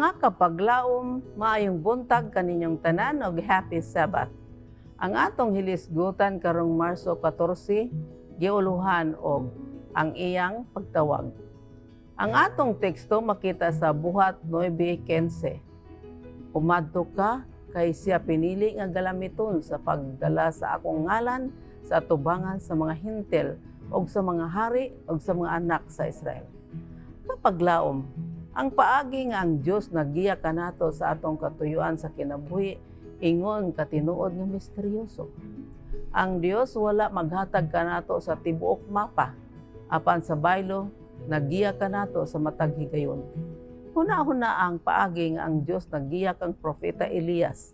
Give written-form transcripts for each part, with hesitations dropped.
Mga kapaglaom, maayong buntag kaninyong tanan og Happy Sabbath. Ang atong hilisgutan karong Marso 14, giuluhan og ang iyang pagtawag. Ang atong teksto makita sa Buhat 9:15. Umadto ka kay siya pinili nga galamiton sa pagdala sa akong ngalan sa atubangan sa mga hintil og sa mga hari og sa mga anak sa Israel. Kapaglaom, ang paagi nga ang Dios nagiya kanato sa atong katuyuan sa kinabuhi, ingon katinuod nga misteryoso. Ang Dios wala maghatag kanato sa tibuok mapa, apan sa baylo nagiya kanato sa matag higayon. Huna-huna ang paagi nga ang Dios nagiya kang propeta Elias.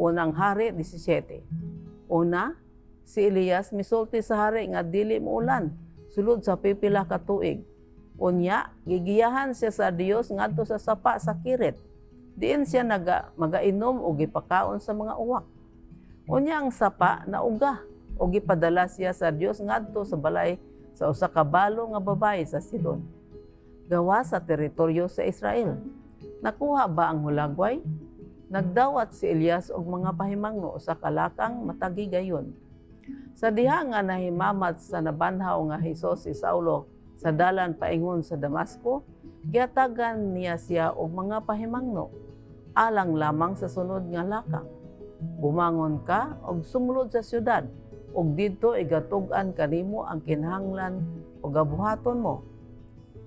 Unang Hari 17. Una, si Elias misulti sa hari nga dili muulan sulod sa pipila ka tuig. Unya, gigiyahan siya sa Dios ngadto sa sapa sa Kirit. Diin siya magainom o gipakaon sa mga uwak. Unya ang sapa nauga o gipadala siya sa Dios ngadto sa balay sa usa ka balo nga babae sa Sidon. Gawa sa teritoryo sa Israel. Nakuha ba ang hulagway? Nagdawat si Elias og mga pahimangno sa kalakang matagigayon. Sa diha nga nahimamat sa nabanhaw nga Hesus si Saulo sa dalan paingon sa Damasco, giatagan niya siya og mga pahimangno alang lamang sa sunod nga lakang. Bumangon ka og sumulod sa syudad, og didto igatug-an kanimo ang kinahanglan ug gabuhaton mo.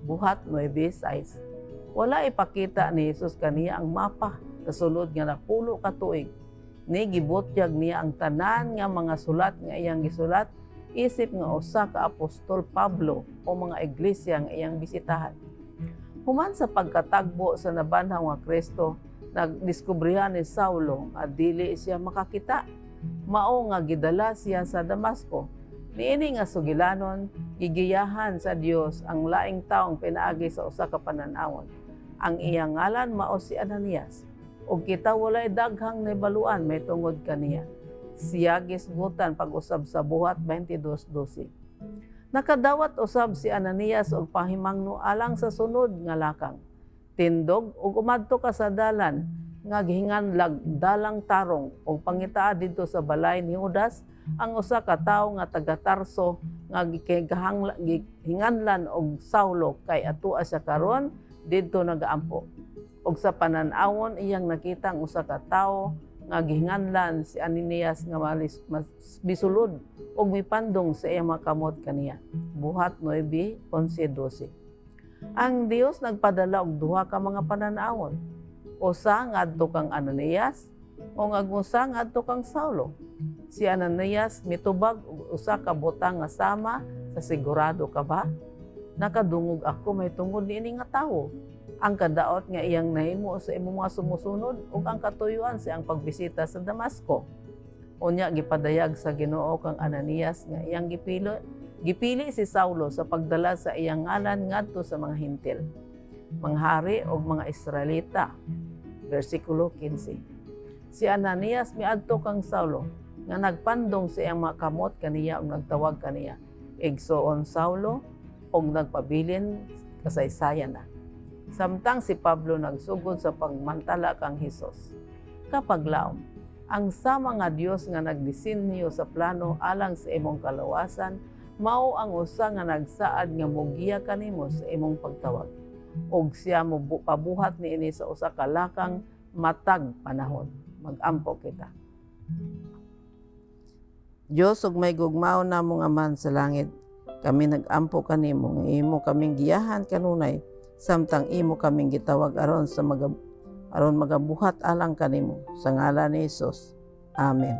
Buhat 9:6. Wala ipakita ni Hesus kaniya ang mapa sa sulod nga napulo ka tuig. Ni gibutyag niya ang tanan nga mga sulat nga iyang gisulat isip nga usa ka apostol Pablo o mga iglesia nga iyang bisitahan. Human sa pagkatagbo sa nabanhaw nga Kristo, nagdiskubrihan ni Saulo nga dili siya makakita. Mao nga gidala siya sa Damasco. Niini nga sugilanon, gigiyahan sa Dios ang laing taong pinaagi sa usa ka pananawon. Ang iyang ngalan mao si Ananias. Ug kita walay daghang nabaluan may tungod kaniya. Siya gisgutan pag-usab sa Buhat 22:12. Nakadawat usab si Ananias og pahimangno alang sa sunod nga lakang. Tindog ug umadto ka sa dalan nga gihinganlag dalang tarong ug pangitaa didto sa balay ni Judas ang usa ka tawo nga taga Tarso nga gihinganlan og Saulo kay atua siya karon didto nagaampo. Ug sa panan-awon iyang nakita ang usa ka tawo nga gihinganlan si Ananias nga bisulod ug mipandong sa iyang makamot kaniya. Buhat 9:11-12. Ang Dios nagpadala og duha ka mga panan-awon. Usa ngadto kang Ananias o usa ngadto kang Saulo. Si Ananias mitubag og usa ka butang nga sama sa sigurado ka ba? Nakadungog ako may tungod niini nga tawo. Ang kadaot nga iyang nahimo sa imong mga sumusunod ug ang katuyuan sa iyang pagbisita sa Damasco. Unya gipadayag sa Ginoo kang Ananias nga iyang gipili si Saulo sa pagdala sa iyang ngalan ngadto sa mga hintil, mga hari ug mga Israelita. Versikulo 15. Si Ananias miadto kang Saulo nga nagpandong sa iyang makamot kaniya ug nagtawag kaniya. Igsoon Saulo ug nagpabilin kasaysayan na. Samtang si Pablo nagsugod sa pagmantala kang Hesus. Kapaglaom, ang sama nga Dios nga nagdisenyo sa plano alang sa imong kalawasan, mao ang usa nga nagsaad nga mogiya kanimo sa imong pagtawag. Ug siya mo pabuhat niini sa usa ka lakang matag panahon. Mag-ampo kita. Dios ug may gugmaon namo nga man sa langit, kami nag-ampo kanimo nga imo kaming giyahan kanunay samtang imo kaming gitawag aron magabuhat alang kanimo sa ngalan ni Hesus. Amen.